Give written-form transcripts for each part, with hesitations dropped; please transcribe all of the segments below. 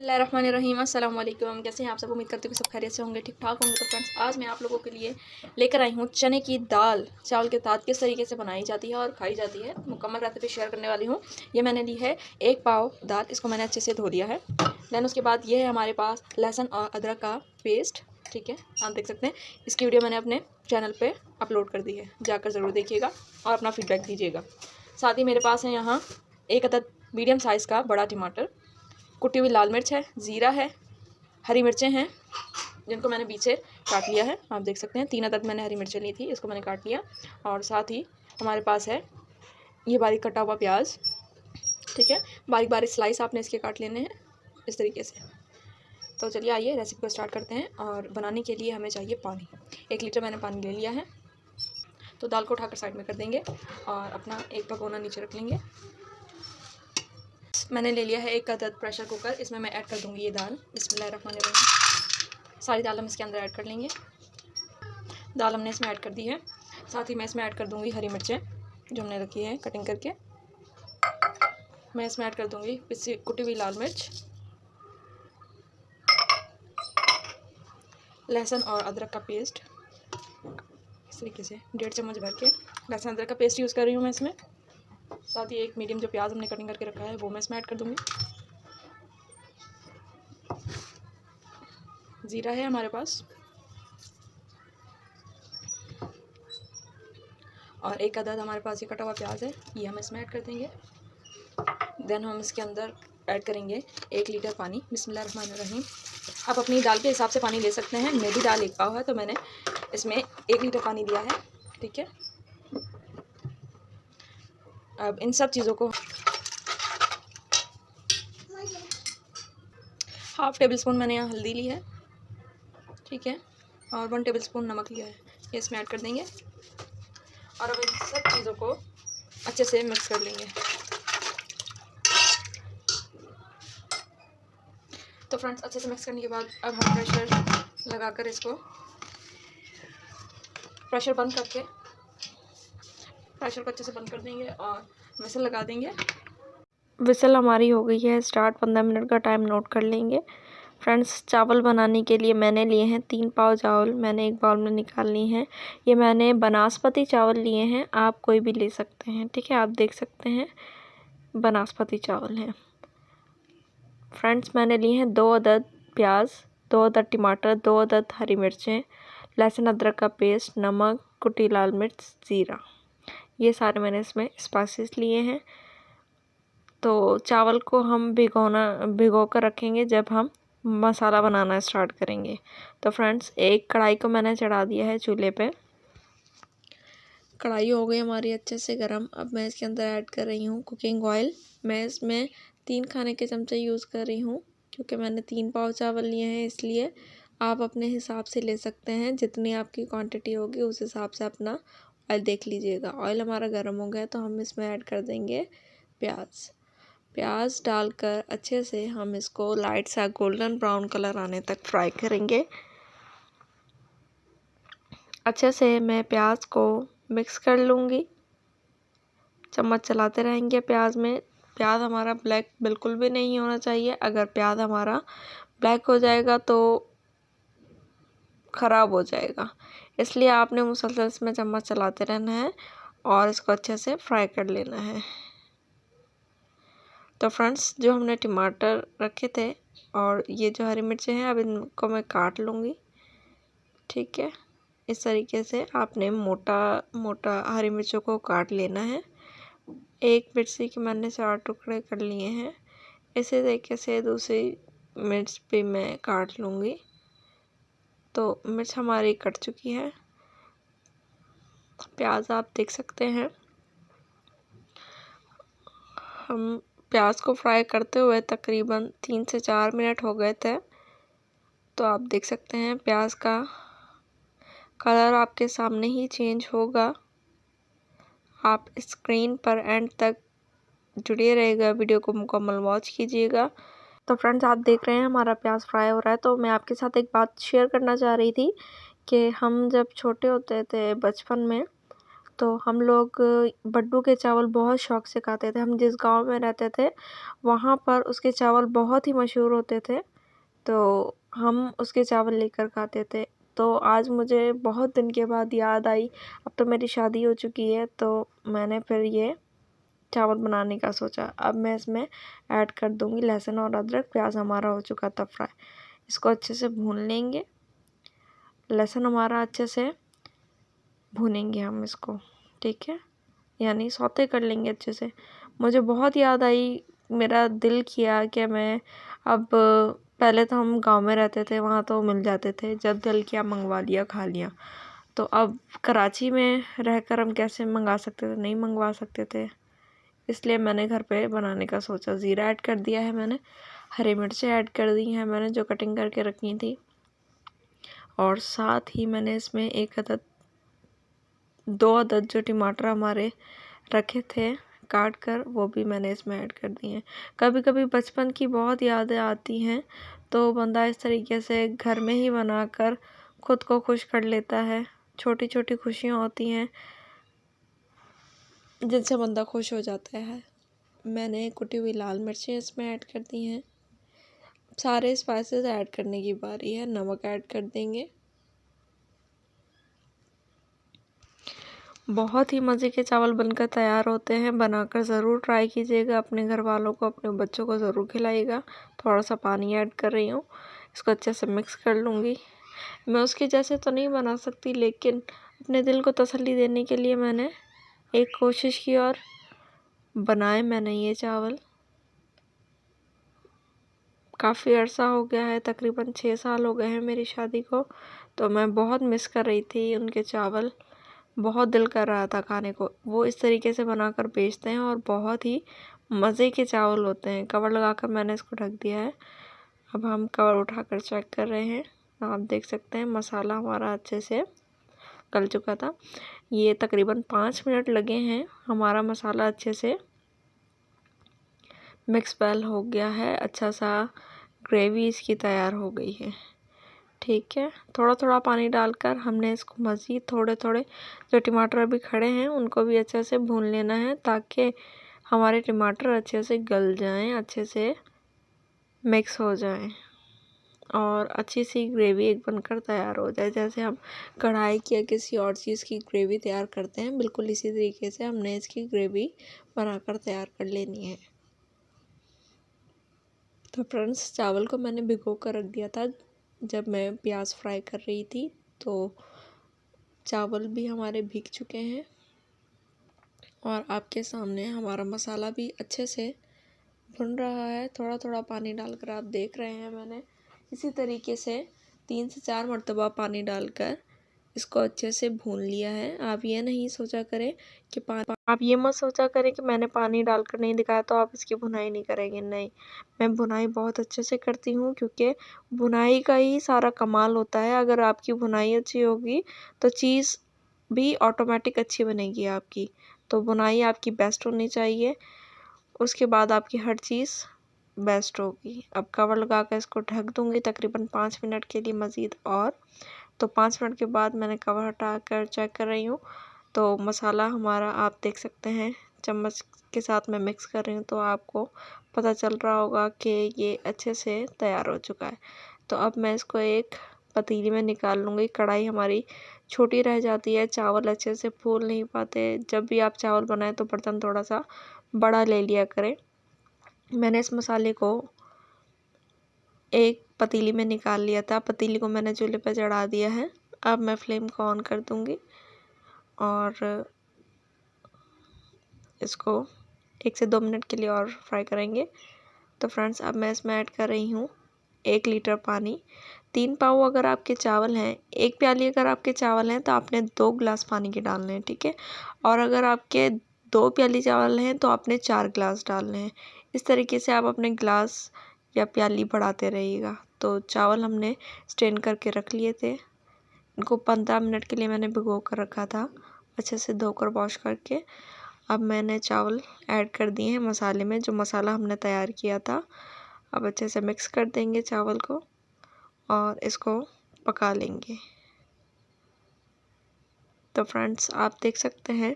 बिस्मिल्लाहिर्रहमानिर्रहीम अस्सलाम वालेकुम। कैसे हैं आप सब? उम्मीद करते हैं कि सब खैरियत से होंगे, ठीक ठाक होंगे। तो फ्रेंड्स, आज मैं आप लोगों के लिए लेकर आई हूँ चने की दाल चावल के साथ किस तरीके से बनाई जाती है और खाई जाती है, मुकम्मल रेसिपी शेयर करने वाली हूँ। ये मैंने ली है 1 पाव दाल, इसको मैंने अच्छे से धो दिया है। दैन उसके बाद ये है हमारे पास लहसुन और अदरक का पेस्ट, ठीक है, आप देख सकते हैं। इसकी वीडियो मैंने अपने चैनल पर अपलोड कर दी है, जाकर ज़रूर देखिएगा और अपना फीडबैक दीजिएगा। साथ ही मेरे पास है यहाँ 1 अदद मीडियम साइज़ का बड़ा टमाटर, कुटी हुई लाल मिर्च है, ज़ीरा है, हरी मिर्चें हैं जिनको मैंने बीच से काट लिया है, आप देख सकते हैं। 3 अदद मैंने हरी मिर्चें ली थी, इसको मैंने काट लिया। और साथ ही हमारे पास है ये बारीक कटा हुआ प्याज, ठीक है, बारीक बारीक स्लाइस आपने इसके काट लेने हैं इस तरीके से। तो चलिए आइए रेसिपी को स्टार्ट करते हैं। और बनाने के लिए हमें चाहिए पानी। 1 लीटर मैंने पानी ले लिया है। तो दाल को उठाकर साइड में कर देंगे और अपना एक भगोना नीचे रख लेंगे। मैंने ले लिया है 1 अदद प्रेशर कुकर, इसमें मैं ऐड कर दूंगी ये दाल। बिस्मिल्लाहिर्रहमानिर्रहीम। सारी दाल हम इसके अंदर ऐड कर लेंगे। दाल हमने इसमें ऐड कर दी है। साथ ही मैं इसमें ऐड कर दूंगी हरी मिर्चें जो हमने रखी है कटिंग करके। मैं इसमें ऐड कर दूंगी पिसी कुटी हुई लाल मिर्च, लहसुन और अदरक का पेस्ट, इस तरीके से 1.5 चम्मच भर के लहसुन अदरक का पेस्ट यूज़ कर रही हूँ मैं इसमें। साथ ही एक मीडियम जो प्याज हमने कटिंग करके रखा है वो मैं इसमें ऐड कर दूंगी। ज़ीरा है हमारे पास और 1 अदद हमारे पास ये कटा हुआ प्याज है, ये हम इसमें ऐड कर देंगे। देन हम इसके अंदर ऐड करेंगे 1 लीटर पानी। बिस्मिल्लाहिर्रहमानिर्रहीम। आप अपनी दाल के हिसाब से पानी ले सकते हैं। मेरी दाल 1 पाव है तो मैंने इसमें 1 लीटर पानी दिया है, ठीक है। अब इन सब चीज़ों को 1/2 टेबल स्पून मैंने यहाँ हल्दी ली है, ठीक है, और 1 टेबल स्पून नमक लिया है, ये इसमें ऐड कर देंगे। और अब इन सब चीज़ों को अच्छे से मिक्स कर लेंगे। तो फ्रेंड्स, अच्छे से मिक्स करने के बाद अब हम प्रेशर लगाकर इसको प्रेशर बंद करके प्रेशर को अच्छे से बंद कर देंगे और विसल लगा देंगे। विसल हमारी हो गई है स्टार्ट। 15 मिनट का टाइम नोट कर लेंगे। फ्रेंड्स, चावल बनाने के लिए मैंने लिए हैं 3 पाव चावल, मैंने एक बाउल में निकाल ली हैं। ये मैंने बनास्पति चावल लिए हैं, आप कोई भी ले सकते हैं, ठीक है, आप देख सकते हैं बनास्पति चावल हैं। फ्रेंड्स, मैंने लिए हैं 2 अदद प्याज, 2 अदद टमाटर, 2 अदद हरी मिर्चें, लहसुन अदरक का पेस्ट, नमक, कुटी लाल मिर्च, ज़ीरा, ये सारे मैंने इसमें स्पाइसेस लिए हैं। तो चावल को हम भिगो कर रखेंगे जब हम मसाला बनाना स्टार्ट करेंगे। तो फ्रेंड्स, एक कढ़ाई को मैंने चढ़ा दिया है चूल्हे पे। कढ़ाई हो गई हमारी अच्छे से गरम। अब मैं इसके अंदर ऐड कर रही हूँ कुकिंग ऑयल। मैं इसमें 3 खाने के चमचे यूज़ कर रही हूँ क्योंकि मैंने 3 पाव चावल लिए हैं, इसलिए आप अपने हिसाब से ले सकते हैं। जितनी आपकी क्वांटिटी होगी उस हिसाब से अपना ऑयल देख लीजिएगा। ऑयल हमारा गर्म हो गया तो हम इसमें ऐड कर देंगे प्याज डालकर अच्छे से हम इसको लाइट सा गोल्डन ब्राउन कलर आने तक फ्राई करेंगे। अच्छे से मैं प्याज को मिक्स कर लूँगी, चम्मच चलाते रहेंगे प्याज में। प्याज हमारा ब्लैक बिल्कुल भी नहीं होना चाहिए। अगर प्याज हमारा ब्लैक हो जाएगा तो ख़राब हो जाएगा, इसलिए आपने मुसलसल इसमें चम्मच चलाते रहना है और इसको अच्छे से फ्राई कर लेना है। तो फ्रेंड्स, जो हमने टमाटर रखे थे और ये जो हरी मिर्चें हैं, अब इनको मैं काट लूँगी, ठीक है। इस तरीके से आपने मोटा मोटा हरी मिर्चों को काट लेना है। 1 मिर्ची के मैंने 4 टुकड़े कर लिए हैं। इसी तरीके से दूसरी मिर्च भी मैं काट लूँगी। तो मिर्च हमारी कट चुकी है। प्याज आप देख सकते हैं। हम प्याज को फ्राई करते हुए तकरीबन 3 से 4 मिनट हो गए थे। तो आप देख सकते हैं प्याज का कलर आपके सामने ही चेंज होगा। आप स्क्रीन पर एंड तक जुड़े रहेगा, वीडियो को मुकम्मल वॉच कीजिएगा। तो फ्रेंड्स, आप देख रहे हैं हमारा प्याज फ्राई हो रहा है। तो मैं आपके साथ एक बात शेयर करना चाह रही थी कि हम जब छोटे होते थे बचपन में, तो हम लोग बड्डू के चावल बहुत शौक से खाते थे। हम जिस गांव में रहते थे वहाँ पर उसके चावल बहुत ही मशहूर होते थे, तो हम उसके चावल लेकर खाते थे। तो आज मुझे बहुत दिन के बाद याद आई, अब तो मेरी शादी हो चुकी है, तो मैंने फिर ये चावल बनाने का सोचा। अब मैं इसमें ऐड कर दूंगी लहसुन और अदरक। प्याज हमारा हो चुका था फ्राई, इसको अच्छे से भून लेंगे। लहसुन हमारा अच्छे से भूनेंगे हम इसको, ठीक है, यानी सौते कर लेंगे अच्छे से। मुझे बहुत याद आई, मेरा दिल किया कि मैं अब, पहले तो हम गांव में रहते थे, वहाँ तो मिल जाते थे, जब दिल किया मंगवा लिया, खा लिया। तो अब कराची में रहकर हम कैसे मंगा सकते थे, नहीं मंगवा सकते थे, इसलिए मैंने घर पे बनाने का सोचा। ज़ीरा ऐड कर दिया है मैंने, हरी मिर्चें ऐड कर दी हैं मैंने जो कटिंग करके रखी थी, और साथ ही मैंने इसमें 2 अदद जो टमाटर हमारे रखे थे काट कर, वो भी मैंने इसमें ऐड कर दिए हैं। कभी कभी बचपन की बहुत यादें आती हैं, तो बंदा इस तरीके से घर में ही बनाकर खुद को खुश कर लेता है। छोटी छोटी खुशियाँ होती हैं जिनसे बंदा खुश हो जाता है। मैंने कुटी हुई लाल मिर्चें इसमें ऐड कर दी हैं। सारे स्पाइसेस ऐड करने की बारी है। नमक ऐड कर देंगे। बहुत ही मज़े के चावल बनकर तैयार होते हैं, बनाकर ज़रूर ट्राई कीजिएगा। अपने घर वालों को, अपने बच्चों को ज़रूर खिलाइएगा। थोड़ा सा पानी ऐड कर रही हूँ, इसको अच्छे से मिक्स कर लूँगी। मैं उसके जैसे तो नहीं बना सकती, लेकिन अपने दिल को तसल्ली देने के लिए मैंने एक कोशिश की और बनाए मैंने ये चावल। काफ़ी अर्सा हो गया है, तकरीबन 6 साल हो गए हैं मेरी शादी को, तो मैं बहुत मिस कर रही थी उनके चावल। बहुत दिल कर रहा था खाने को। वो इस तरीके से बनाकर बेचते हैं और बहुत ही मज़े के चावल होते हैं। कवर लगाकर मैंने इसको ढक दिया है। अब हम कवर उठाकर चेक कर रहे हैं। आप देख सकते हैं मसाला हमारा अच्छे से गल चुका था। ये तकरीबन 5 मिनट लगे हैं। हमारा मसाला अच्छे से मिक्स वेल हो गया है, अच्छा सा ग्रेवी इसकी तैयार हो गई है, ठीक है। थोड़ा थोड़ा पानी डालकर हमने इसको मज़ीद थोड़े थोड़े, जो टमाटर अभी खड़े हैं उनको भी अच्छे से भून लेना है, ताकि हमारे टमाटर अच्छे से गल जाएं, अच्छे से मिक्स हो जाएं और अच्छी सी ग्रेवी एक बनकर तैयार हो जाए। जैसे हम कढ़ाई की या किसी और चीज़ की ग्रेवी तैयार करते हैं, बिल्कुल इसी तरीके से हमने इसकी ग्रेवी बनाकर तैयार कर लेनी है। तो फ्रेंड्स, चावल को मैंने भिगो कर रख दिया था जब मैं प्याज फ्राई कर रही थी, तो चावल भी हमारे भीग चुके हैं और आपके सामने हमारा मसाला भी अच्छे से भुन रहा है। थोड़ा थोड़ा पानी डालकर आप देख रहे हैं, मैंने इसी तरीके से 3 से 4 मरतबा पानी डालकर इसको अच्छे से भून लिया है। आप ये नहीं सोचा करें कि आप ये मत सोचा करें कि मैंने पानी डालकर नहीं दिखाया तो आप इसकी भुनाई नहीं करेंगे। नहीं, मैं भुनाई बहुत अच्छे से करती हूँ, क्योंकि भुनाई का ही सारा कमाल होता है। अगर आपकी भुनाई अच्छी होगी तो चीज़ भी ऑटोमेटिक अच्छी बनेगी आपकी। तो भुनाई आपकी बेस्ट होनी चाहिए, उसके बाद आपकी हर चीज़ बेस्ट होगी। अब कवर लगा कर इसको ढक दूँगी तकरीबन 5 मिनट के लिए मज़ीद। और तो 5 मिनट के बाद मैंने कवर हटा कर चेक कर रही हूँ, तो मसाला हमारा आप देख सकते हैं, चम्मच के साथ मैं मिक्स कर रही हूँ तो आपको पता चल रहा होगा कि ये अच्छे से तैयार हो चुका है। तो अब मैं इसको एक पतीली में निकाल लूँगी। कढ़ाई हमारी छोटी रह जाती है, चावल अच्छे से फूल नहीं पाते। जब भी आप चावल बनाएं तो बर्तन थोड़ा सा बड़ा ले लिया करें। मैंने इस मसाले को एक पतीली में निकाल लिया था। पतीली को मैंने चूल्हे पर चढ़ा दिया है। अब मैं फ्लेम को ऑन कर दूंगी और इसको 1 से 2 मिनट के लिए और फ्राई करेंगे। तो फ्रेंड्स, अब मैं इसमें ऐड कर रही हूँ 1 लीटर पानी। 3 पाव अगर आपके चावल हैं, 1 प्याली अगर आपके चावल हैं तो आपने 2 गिलास पानी के डालने हैं, ठीक है। और अगर आपके 2 प्याली चावल हैं तो आपने 4 गिलास डालने हैं। इस तरीके से आप अपने गिलास या प्याली बढ़ाते रहिएगा। तो चावल हमने स्ट्रेन करके रख लिए थे, इनको 15 मिनट के लिए मैंने भिगो कर रखा था, अच्छे से धोकर वॉश करके। अब मैंने चावल ऐड कर दिए हैं मसाले में, जो मसाला हमने तैयार किया था। अब अच्छे से मिक्स कर देंगे चावल को और इसको पका लेंगे। तो फ्रेंड्स आप देख सकते हैं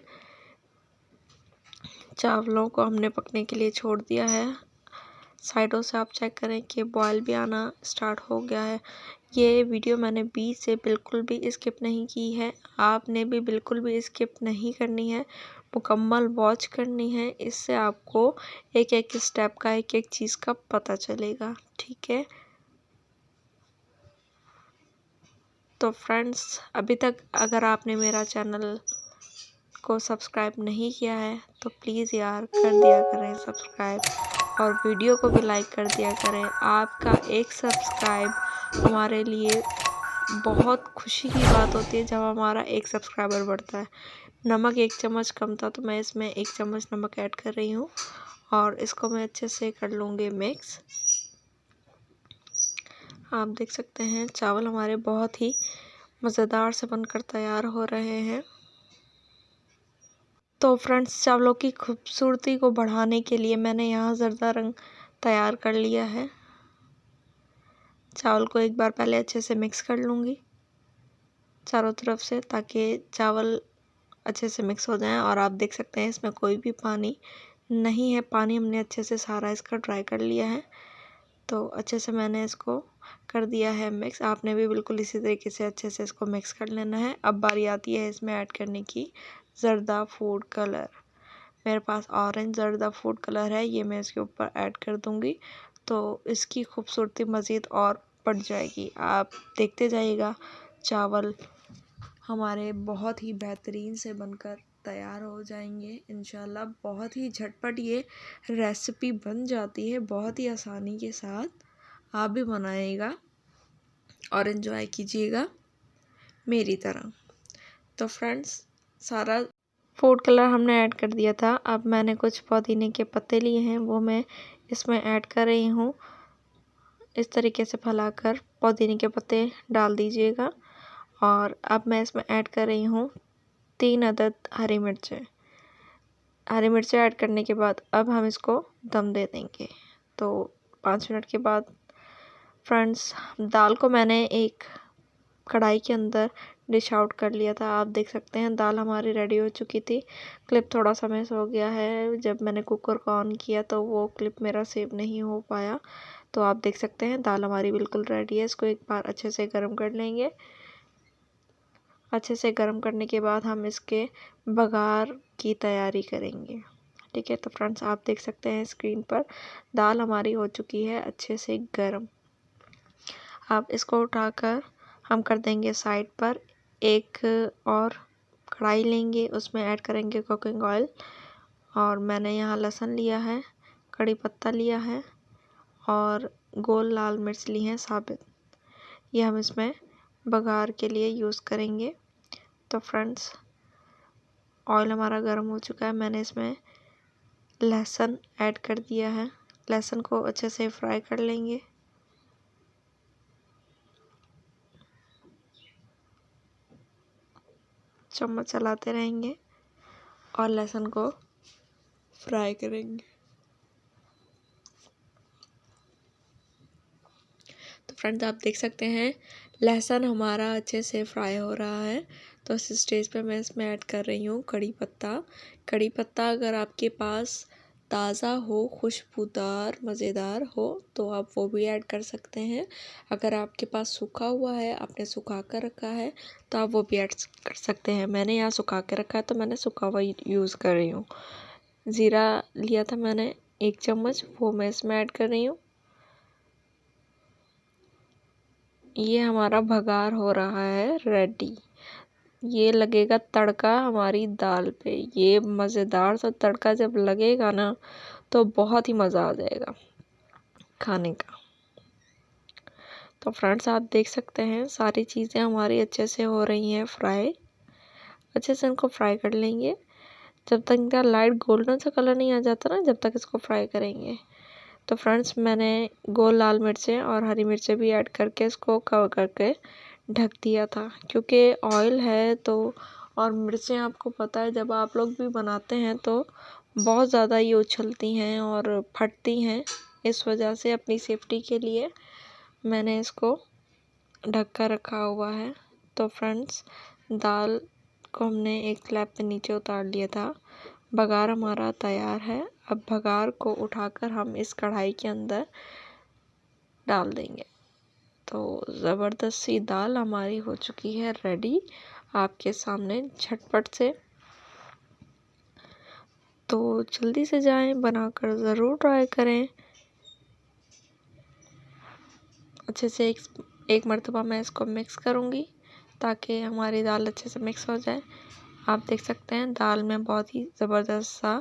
चावलों को हमने पकने के लिए छोड़ दिया है। साइडों से आप चेक करें कि बॉयल भी आना स्टार्ट हो गया है। ये वीडियो मैंने बीच से बिल्कुल भी स्किप नहीं की है, आपने भी बिल्कुल भी स्किप नहीं करनी है, मुकम्मल वॉच करनी है। इससे आपको एक एक स्टेप का, एक एक चीज़ का पता चलेगा, ठीक है। तो फ्रेंड्स अभी तक अगर आपने मेरा चैनल को सब्सक्राइब नहीं किया है तो प्लीज़ यार कर दिया करें सब्सक्राइब, और वीडियो को भी लाइक कर दिया करें। आपका एक सब्सक्राइब हमारे लिए बहुत खुशी की बात होती है जब हमारा एक सब्सक्राइबर बढ़ता है। नमक 1 चम्मच कम था तो मैं इसमें 1 चम्मच नमक ऐड कर रही हूँ और इसको मैं अच्छे से कर लूँगी मिक्स। आप देख सकते हैं चावल हमारे बहुत ही मज़ेदार से बनकर तैयार हो रहे हैं। तो फ्रेंड्स चावलों की खूबसूरती को बढ़ाने के लिए मैंने यहाँ ज़र्दा रंग तैयार कर लिया है। चावल को एक बार पहले अच्छे से मिक्स कर लूँगी चारों तरफ से, ताकि चावल अच्छे से मिक्स हो जाएं। और आप देख सकते हैं इसमें कोई भी पानी नहीं है, पानी हमने अच्छे से सारा इसका ड्राई कर लिया है। तो अच्छे से मैंने इसको कर दिया है मिक्स। आपने भी बिल्कुल इसी तरीके से अच्छे से इसको मिक्स कर लेना है। अब बारी आती है इसमें ऐड करने की ज़र्दा फूड कलर। मेरे पास ऑरेंज ज़र्दा फूड कलर है, ये मैं इसके ऊपर ऐड कर दूंगी तो इसकी खूबसूरती मज़ीद और बढ़ जाएगी। आप देखते जाइएगा चावल हमारे बहुत ही बेहतरीन से बनकर तैयार हो जाएंगे इंशाल्लाह। बहुत ही झटपट ये रेसिपी बन जाती है, बहुत ही आसानी के साथ। आप भी बनाइएगा और एंजॉय कीजिएगा मेरी तरह। तो फ्रेंड्स सारा फूड कलर हमने ऐड कर दिया था। अब मैंने कुछ पुदीने के पत्ते लिए हैं, वो मैं इसमें ऐड कर रही हूँ। इस तरीके से फैलाकर पुदीने के पत्ते डाल दीजिएगा। और अब मैं इसमें ऐड कर रही हूँ 3 अदद हरी मिर्चें। हरी मिर्चें ऐड करने के बाद अब हम इसको दम दे देंगे। तो 5 मिनट के बाद फ्रेंड्स दाल को मैंने एक कढ़ाई के अंदर डिश आउट कर लिया था। आप देख सकते हैं दाल हमारी रेडी हो चुकी थी। क्लिप थोड़ा सा मिस हो गया है, जब मैंने कुकर को ऑन किया तो वो क्लिप मेरा सेव नहीं हो पाया। तो आप देख सकते हैं दाल हमारी बिल्कुल रेडी है। इसको एक बार अच्छे से गर्म कर लेंगे। अच्छे से गर्म करने के बाद हम इसके बघार की तैयारी करेंगे, ठीक है। तो फ्रेंड्स आप देख सकते हैं स्क्रीन पर दाल हमारी हो चुकी है अच्छे से गर्म। अब इसको उठाकर हम कर देंगे साइड पर। एक और कढ़ाई लेंगे, उसमें ऐड करेंगे कुकिंग ऑयल। और मैंने यहाँ लहसुन लिया है, कड़ी पत्ता लिया है और गोल लाल मिर्च ली हैं साबित। ये हम इसमें बघार के लिए यूज़ करेंगे। तो फ्रेंड्स ऑयल हमारा गर्म हो चुका है। मैंने इसमें लहसुन ऐड कर दिया है। लहसुन को अच्छे से फ्राई कर लेंगे। चम्मच चलाते रहेंगे और लहसुन को फ्राई करेंगे। तो फ्रेंड्स आप देख सकते हैं लहसुन हमारा अच्छे से फ्राई हो रहा है। तो इस स्टेज पे मैं इसमें ऐड कर रही हूँ कड़ी पत्ता। कड़ी पत्ता अगर आपके पास ताज़ा हो, खुशबूदार, मज़ेदार हो तो आप वो भी ऐड कर सकते हैं। अगर आपके पास सूखा हुआ है, आपने सुखा कर रखा है तो आप वो भी ऐड कर सकते हैं। मैंने यहाँ सुखा के रखा है तो मैंने सूखा हुआ यूज़ कर रही हूँ। ज़ीरा लिया था मैंने 1 चम्मच, वो मैं इसमें ऐड कर रही हूँ। ये हमारा बघार हो रहा है रेडी। ये लगेगा तड़का हमारी दाल पे। ये मज़ेदार सा तड़का जब लगेगा ना तो बहुत ही मज़ा आ जाएगा खाने का। तो फ्रेंड्स आप देख सकते हैं सारी चीज़ें हमारी अच्छे से हो रही हैं फ्राई। अच्छे से इनको फ्राई कर लेंगे जब तक इनका लाइट गोल्डन सा कलर नहीं आ जाता ना, जब तक इसको फ्राई करेंगे। तो फ्रेंड्स मैंने गोल लाल मिर्चें और हरी मिर्चें भी ऐड करके इसको कवर करके ढक दिया था, क्योंकि ऑयल है तो। और मिर्चें आपको पता है जब आप लोग भी बनाते हैं तो बहुत ज़्यादा ये उछलती हैं और फटती हैं। इस वजह से अपनी सेफ्टी के लिए मैंने इसको ढक कर रखा हुआ है। तो फ्रेंड्स दाल को हमने एक स्लैब पे नीचे उतार लिया था। बघार हमारा तैयार है। अब बघार को उठाकर हम इस कढ़ाई के अंदर डाल देंगे। तो ज़बरदस्त सी दाल हमारी हो चुकी है रेडी आपके सामने झटपट से। तो जल्दी से जाएं, बनाकर ज़रूर ट्राई करें। अच्छे से एक मर्तबा मैं इसको मिक्स करूँगी ताकि हमारी दाल अच्छे से मिक्स हो जाए। आप देख सकते हैं दाल में बहुत ही ज़बरदस्त सा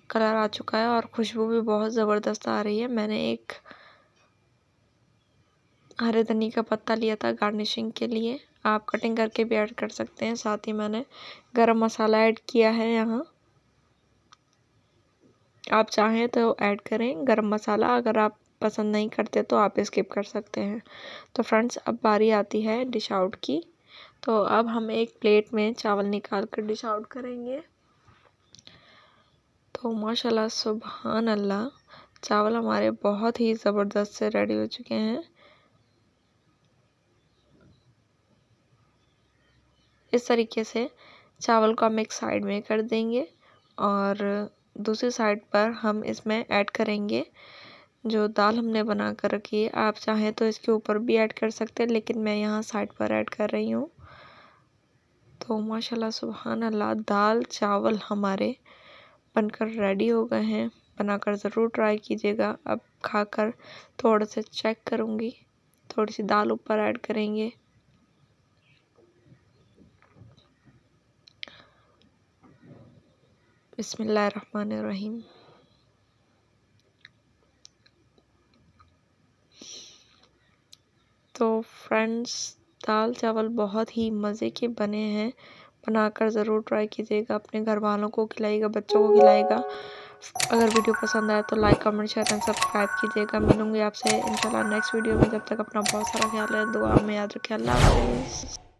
कलर आ चुका है और खुशबू भी बहुत ज़बरदस्त आ रही है। मैंने एक हरे धनिया का पत्ता लिया था गार्निशिंग के लिए, आप कटिंग करके भी ऐड कर सकते हैं। साथ ही मैंने गरम मसाला ऐड किया है यहाँ, आप चाहें तो ऐड करें गरम मसाला, अगर आप पसंद नहीं करते तो आप स्किप कर सकते हैं। तो फ्रेंड्स अब बारी आती है डिश आउट की। तो अब हम एक प्लेट में चावल निकाल कर डिश आउट करेंगे। तो माशाल्लाह सुभान अल्लाह, चावल हमारे बहुत ही ज़बरदस्त से रेडी हो चुके हैं। इस तरीके से चावल को हम एक साइड में कर देंगे और दूसरी साइड पर हम इसमें ऐड करेंगे जो दाल हमने बना कर रखी है। आप चाहें तो इसके ऊपर भी ऐड कर सकते हैं, लेकिन मैं यहाँ साइड पर ऐड कर रही हूँ। तो माशाल्लाह सुभान अल्लाह, दाल चावल हमारे बनकर रेडी हो गए हैं। बनाकर ज़रूर ट्राई कीजिएगा। अब खाकर थोड़ा से चेक करूँगी, थोड़ी सी दाल ऊपर ऐड करेंगे। बिस्मिल्लाहिर्रहमानिर्रहीम। तो फ्रेंड्स, दाल चावल बहुत ही मज़े के बने हैं। बनाकर ज़रूर ट्राई कीजिएगा, अपने घर वालों को खिलाइएगा, बच्चों को खिलाइएगा। अगर वीडियो पसंद आए तो like comment share and subscribe कीजिएगा। मिलूंगी आपसे इंशाल्लाह नेक्स्ट वीडियो में। जब तक अपना बहुत सारा ख्याल है, दुआ में याद रखें। अल्लाह हाफ़िज़।